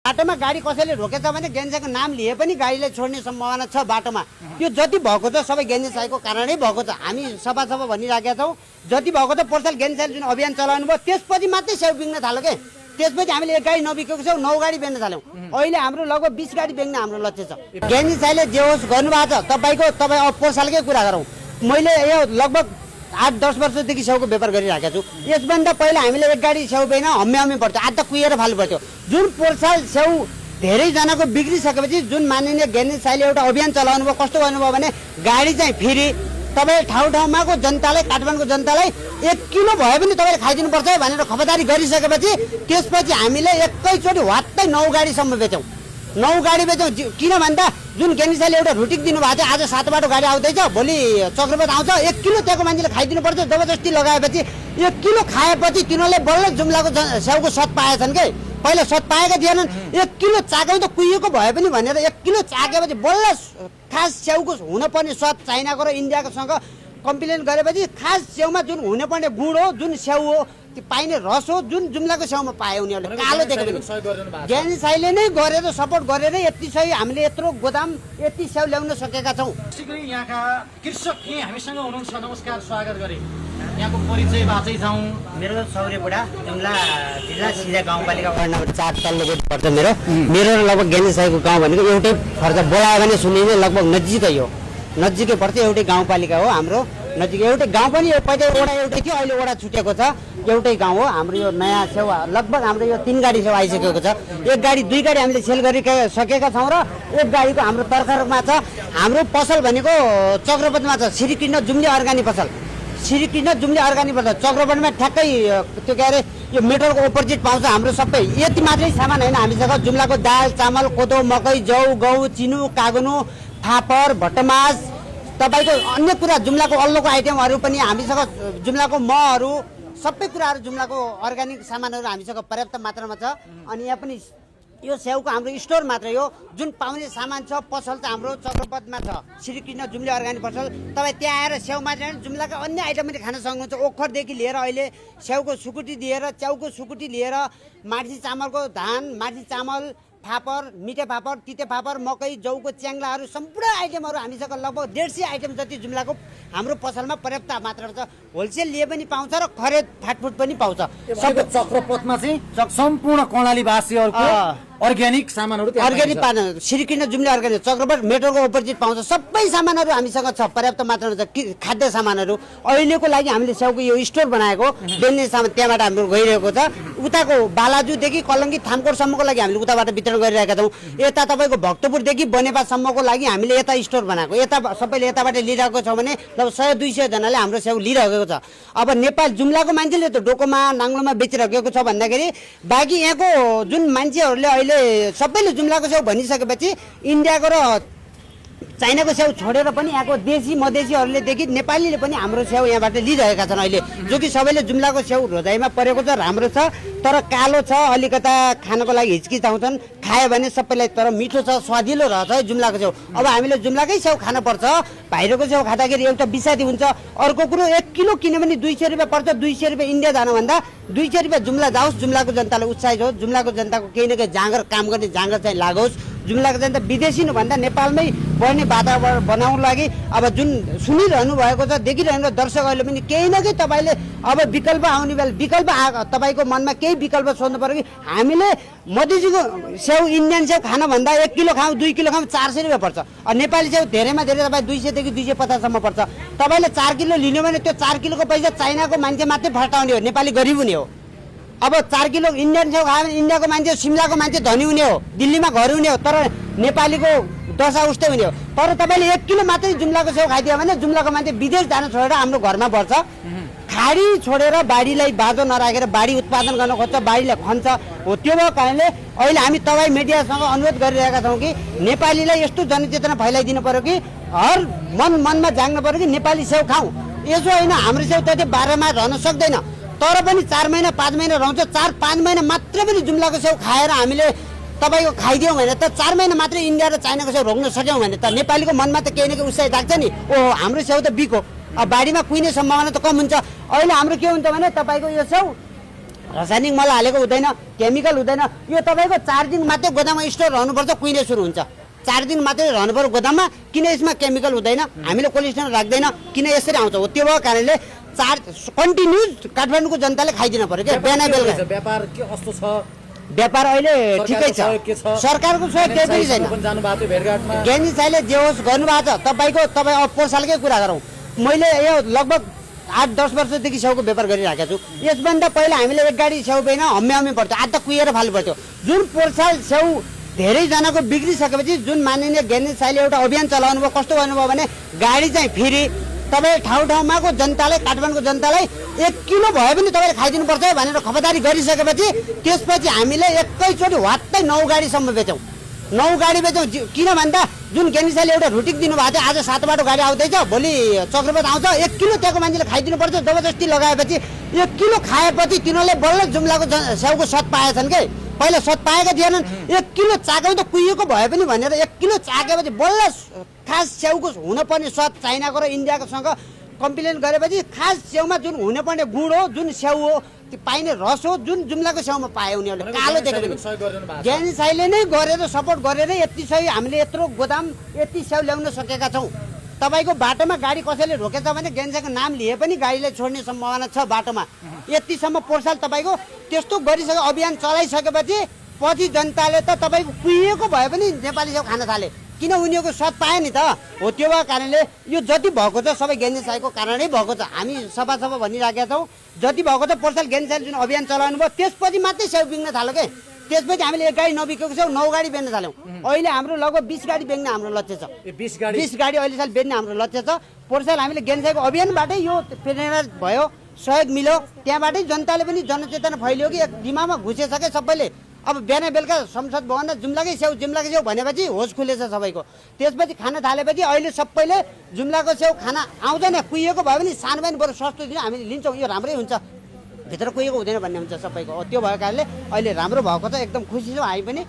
बाटोमा गाडी कसैले रोकेछ भने गेन्जेसाईको नाम लिए पनि गाडीलाई छोड्ने सम्भावना छ बाटोमा। त्यो जति भएको छ सबै गेन्जेसाईको कारणै भएको छ। हामी सफा भनिराखेका छौँ। जति भएको छ पोर्टल गेन्जेसाईले जुन अभियान चलाउनु भयो त्यसपछि मात्रै स्याउ बिग्न थाल्यो के। त्यसपछि हामीले 1 गाडी नबिकेको छौँ, 9 गाडी बेच्न थाल्यौँ। अहिले हाम्रो लगभग 20 गाडी बेच्ने हाम्रो लक्ष्य छ। गेन्जेसाईले जे होस् गर्नुभएको छ। तपाईँ अब पोहोर सालकै कुरा गरौँ, मैले यो लगभग 8-10 वर्षदेखि स्याउको व्यापार गरिरहेको छु। यसभन्दा पहिला हामीले 1 गाडी स्याउ बेच्न हम्मे पर्थ्यो, आज त कुहिएर फाल्नु पर्थ्यो। जुन पोहोर साल स्याउ धेरैजनाको बिग्रिसकेपछि जुन माननीय गेन्जेसाईले एउटा अभियान चलाउनु भयो, कस्तो गर्नुभयो भने गाडी चाहिँ फेरि तपाईँ ठाउँमाको जनतालाई, काठमाडौँको जनतालाई 1 किलो भए पनि तपाईँले खाइदिनुपर्छ भनेर खबरदारी गरिसकेपछि त्यसपछि हामीले एकैचोटि वात्तै 9 गाडीसम्म बेच्यौँ। 9 गाडी बेच्यौँ। किन भन्दा जुन गेन्जेसाईले एउटा रुटिक दिनुभएको थियो, आज 7 बाटो गाडी आउँदैछ, भोलि चक्रपथ आउँछ, 1 किलो त्यहाँको मान्छेले खाइदिनु पर्छ। जबरजस्ती लगाएपछि 1 किलो खाएपछि तिनीहरूले बल्ल जुम्लाको स्याउको स्वाद पाएछन् के। पहिला स्वाद पाएका थिएनन्। 1 किलो चाक्यौँ त कुहिएको भए पनि भनेर 1 किलो चाकेपछि बल्ल खास स्याउको हुनुपर्ने स्वाद चाइनाको र इन्डियाकोसँग कम्प्लेन गरेपछि खास स्याउमा जुन हुनुपर्ने गुण हो, जुन स्याउ हो, त्यो पाइने रस हो, जुन जुम्लाको स्याउमा पाए उनीहरूले कालो देखेको। गेन्जेसाईले नै गरेर सपोर्ट गरेर यति सही हामीले यत्रो गोदाम यति स्याउ ल्याउन सकेका छौँ। यहाँका कृषक यहीँ हामीसँग हुनुहुन्छ। नमस्कार, स्वागत गरे। यहाँको परिचय बाँचै जाउँ। मेरो सौर्य बुढा, जुम्ला जिल्ला सिजा गाउँपालिका वार्ड नम्बर 4 तल्लो गेट पर्छ मेरो लगभग गेन्जेसाईको गाउँ भनेको एउटै पर्छ। बोलायो भने सुनिने लगभग नजिकै पर्छ। एउटै गाउँपालिका हो हाम्रो, नजिक एउटै गाउँ पनि पहिला वडा एउटै थियो, अहिले वडा छुटेको छ। एउटै गाउँ हो हाम्रो। यो नयाँ स्याउ लगभग हाम्रो यो 3 गाडी स्याउ आइसकेको छ। 1 गाडी 2 गाडी हामीले सेल गरिसकेका छौँ र 1 गाडीको हाम्रो तर्खरमा छ। हाम्रो पसल भनेको चक्रपथमा छ, श्रीकृष्ण जुम्ली अर्गानिक पसल। श्रीकृष्ण जुम्ली अर्गानिक पसल चक्रपथमा ठ्याक्कै त्यो के अरे यो मेटलको अपोजिट पाउँछ हाम्रो सबै। यति मात्रै सामान होइन हामीसँग। जुम्लाको दाल, चामल, कोदो, मकै, जौ, गहुँ, चिनु, कागुनु, फापर, भटमास, तपाईँको अन्य कुरा जुम्लाको अल्लोको आइटमहरू पनि हामीसँग। जुम्लाको महहरू सबै कुराहरू जुम्लाको अर्ग्यानिक सामानहरू हामीसँग पर्याप्त मात्रामा छ। अनि यहाँ पनि यो स्याउको हाम्रो स्टोर मात्रै हो। जुन पाउने सामान छ पसल त हाम्रो चक्रपथमा छ, श्रीकृष्ण जुम्ली अर्ग्यानिक पसल। तपाईँ त्यहाँ आएर स्याउ मात्रै होइन जुम्लाका अन्य आइटम पनि खान सक्नुहुन्छ। ओखरदेखि लिएर अहिले स्याउको सुकुटी दिएर, च्याउको सुकुटी लिएर, मार्सी चामलको धान, मार्सी चामल, फापर, मिठे फापर, तिते फापर, मकै, जौको च्याङ्लाहरू सम्पूर्ण आइटमहरू हामीसँग लगभग 150 आइटम जति जुम्लाको हाम्रो पसलमा पर्याप्त मात्रामा छ। होलसेल लिए पनि पाउँछ र खरेद फाटफुट पनि पाउँछ। सबै चक्रपथमा चाहिँ सम्पूर्ण कर्णालीवासीहरूको अर्ग्यानिक सामानहरू, अर्ग्यानिक पान श्रीकृष्ण जुम्ली अर्ग्यानिक चक्रपथ मेटलको अपोजिट पाउँछ। सबै सामानहरू हामीसँग छ, पर्याप्त मात्रामा छ। खाद्य सामानहरू अहिलेको लागि हामीले स्याउको यो स्टोर बनाएको बेच्ने सामान त्यहाँबाट हाम्रो गइरहेको छ। उताको बालाजुदेखि कलङ्की थामकोटसम्मको लागि हामीले उताबाट वितरण गरिरहेका छौँ। यता तपाईँको भक्तपुरदेखि बनेपासम्मको लागि हामीले यता स्टोर बनाएको। यता सबैले यताबाट लिइरहेको छ भने लगभग 100-200 जनाले हाम्रो स्याउ लिइरहेको छ। अब नेपाल जुम्लाको मान्छेले त डोकोमा नाङ्लोमा बेचिरहेको छ भन्दाखेरि बाँकी यहाँको जुन मान्छेहरूले सबैले जुम्लाको स्याउ भनिसकेपछि इन्डियाको र चाइनाको स्याउ छोडेर पनि यहाँको देशी मधेसीहरूले देखि नेपालीले पनि हाम्रो स्याउ यहाँबाट लिइरहेका छन् अहिले। जो कि सबैले जुम्लाको स्याउ रोजाइमा परेको छ, राम्रो छ, तर कालो छ, अलिकता खानको लागि हिचकिचाउँछन्। खायो भने सबैलाई तर मिठो छ, स्वादिलो रहेछ है जुम्लाको स्याउ। अब हामीले जुम्लाकै स्याउ खानुपर्छ। बाहिरको स्याउ खाँदाखेरि एउटा विषादी हुन्छ। अर्को कुरो 1 किलो किन्यो भने 200 रुपियाँ पर्छ। 200 रुपियाँ इन्डिया जानुभन्दा 200 रुपियाँ जुम्ला जाओस्, जुम्लाको जनतालाई उत्साहित होस्, जुम्लाको जनताको केही न केही जाँगर काम गर्ने जाँगर चाहिँ लागोस्। जुम्लाको जनता विदेशी भन्दा नेपालमै बढ्ने वातावरण बनाउनु लागि अब जुन सुनिरहनु भएको छ, देखिरहनु दर्शकहरूले पनि केही न केही तपाईँले अब विकल्प आउने बेला विकल्प तपाईँको मनमा केही विकल्प सोध्नु पर्यो कि हामीले मधेसीको स्याउ इन्डियन स्याउ खानभन्दा 1 किलो खाउँ 2 किलो खाउँ 400 रुपियाँ पर्छ। नेपाली स्याउ धेरैमा धेरै तपाईँ 200 देखि 250सम्म पर्छ। तपाईँले 4 किलो लिनु भने त्यो 4 किलोको पैसा चाइनाको मान्छे मात्रै फर्टाउने हो, नेपाली गरिब हुने हो। अब 4 किलो इन्डियन स्याउ खायो भने इन्डियाको मान्छे, सिमलाको मान्छे धनी हुने हो, दिल्लीमा घर हुने हो, तर नेपालीको दशा उस्तै हुने हो। तर तपाईँले 1 किलो मात्रै जुम्लाको स्याउ खाइदियो भने जुम्लाको मान्छे विदेश जान छोडेर हाम्रो घरमा बढ्छ। खाडी छोडेर बाढीलाई बाँझो नराखेर बाढी उत्पादन गर्न खोज्छ, बाढीलाई खन्छ हो। त्यो भएको कारणले अहिले हामी तपाईँ मिडियासँग अनुरोध गरिरहेका छौँ कि नेपालीलाई यस्तो जनचेतना फैलाइदिनु पर्यो कि हर मनमा जाग्नु पर्यो कि नेपाली स्याउ खाउँ। यसो होइन हाम्रो स्याउ त 12 मास रहन सक्दैन, तर पनि 4 महिना 5 महिना रहन्छ। 4-5 महिना मात्र पनि जुम्लाको स्याउ खाएर हामीले तपाईँको खाइदियौँ भने त 4 महिना मात्रै इन्डिया र चाइनाको स्याउ रोक्न सक्यौँ भने त नेपालीको मनमा त केही न केही उत्साह जाग्छ नि। हाम्रो स्याउ त बिको, अब बाढीमा कुहिने सम्भावना त कम हुन्छ। अहिले हाम्रो के हुन्छ भने तपाईँको यो स्याउ रासायनिक मल हालेको हुँदैन, केमिकल हुँदैन। यो तपाईँको 4 दिन मात्रै गोदाममा स्टोर रहनुपर्छ, कुहिने सुरु हुन्छ। 4 दिन मात्रै रहनु पर्यो गोदाममा, किन यसमा केमिकल हुँदैन, हामीले कोल्ड स्टोरमा राख्दैन, किन यसरी आउँछ हो। त्यो भएको कारणले कन्टिन्युज काठमाडौँको जनताले खाइदिनु पर्यो क्या बिहान बेलुका। व्यापार के कस्तो छ? व्यापार अहिले ठिकै छ, सरकारको सहयोग केही पनि छैन। ज्ञानी साईले जे होस् गर्नुभएको छ। तपाईँ पोहोर सालकै कुरा गरौँ, मैले यो लगभग 8-10 वर्षदेखि स्याउको व्यापार गरिराखेको छु। यसभन्दा पहिला हामीले एक गाडी स्याउ बेच्न हम्मे पर्थ्यो, आज त कुहिएर फाल्नु पर्थ्यो। जुन पोहोर साल स्याउ धेरैजनाको बिग्रिसकेपछि जुन माननीय ज्ञानी साईले एउटा अभियान चलाउनु भयो, कस्तो गर्नुभयो भने गाडी चाहिँ फेरि तपाईँ ठाउँमाको जनतालाई, काठमाडौँको जनतालाई 1 किलो भए पनि तपाईँले खाइदिनुपर्छ भनेर खबरदारी गरिसकेपछि त्यसपछि हामीले एकैचोटि वात्तै 9 गाडीसम्म बेच्यौँ। 9 गाडी बेच्यौँ। किन भन्दा जुन ज्ञानी साईले एउटा रुटिक दिनुभएको थियो, आज 7 बाटो गाडी आउँदैछ, भोलि चक्रपथ आउँछ, 1 किलो त्यहाँको मान्छेले खाइदिनुपर्छ जबरजस्ती लगाएपछि 1 किलो खाएपछि तिनीहरूले बल्ल जुम्लाको स्याउको स्वाद पाएछन् के। पहिला स्वाद पाएका थिएनन्। 1 किलो चाक्यौँ त कुहिएको भए पनि भनेर 1 किलो चाकेपछि बल्ल खास स्याउको हुनुपर्ने स्वाद चाइनाको र इन्डियाकोसँग कम्प्लेन गरेपछि खास स्याउमा जुन हुनुपर्ने गुण हो, जुन स्याउ हो, त्यो पाइने रस हो, जुन जुम्लाको स्याउमा पाए उनीहरूले कालो देखेको। ज्ञानी साईले नै गरेर सपोर्ट गरेर यति सही हामीले यत्रो गोदाम यति स्याउ ल्याउन सकेका छौँ। तपाईँको बाटोमा गाडी कसैले रोकेछ भने ज्ञानी साईको नाम लिए पनि गाडीलाई छोड्ने सम्भावना छ बाटोमा। यतिसम्म पोहोर साल तपाईँको त्यस्तो गरिसक्यो, अभियान चलाइसकेपछि पछि जनताले त तपाईँको कुहिएको भए पनि नेपाली स्याउ खान थाले, किन उनीहरूको स्वाद पाए नि त हो। त्यो भएको कारणले यो जति भएको छ सबै ज्ञानी साईको कारणै भएको छ। हामी सफा भनिराखेका छौँ, जति भएको छ पोहोर साल ज्ञानी साईले जुन अभियान चलाउनु भयो त्यसपछि मात्रै स्याउ बिग्न थाल्यो के। त्यसपछि हामीले 1 गाडी नबिकेको छौँ, 9 गाडी बेच्न थाल्यौँ। अहिले हाम्रो लगभग 20 गाडी बेच्ने हाम्रो लक्ष्य छ। 20 गाडी अहिले साल बेच्ने हाम्रो लक्ष्य छ। पोहोर साल हामीले ज्ञानी साईको अभियानबाटै यो प्रेरणा भयो, सहयोग मिल्यो, त्यहाँबाटै जनताले पनि जनचेतना फैलियो कि एक दिमागमा घुसेसके सबैले। अब बिहान बेलुका संसद भवनमा जुम्लाकै स्याउ भनेपछि होस खुलेछ सबैको। त्यसपछि खान थालेपछि अहिले सबैले जुम्लाको स्याउ खाना आउँदैन, कुहिएको भए पनि सानो पनि बरु सस्तो दिनु हामीले लिन्छौँ, यो राम्रै हुन्छ, भित्र कुहिएको हुँदैन भन्ने हुन्छ सबैको। त्यो भएको कारणले अहिले राम्रो भएको छ, एकदम खुसी छौँ हामी पनि।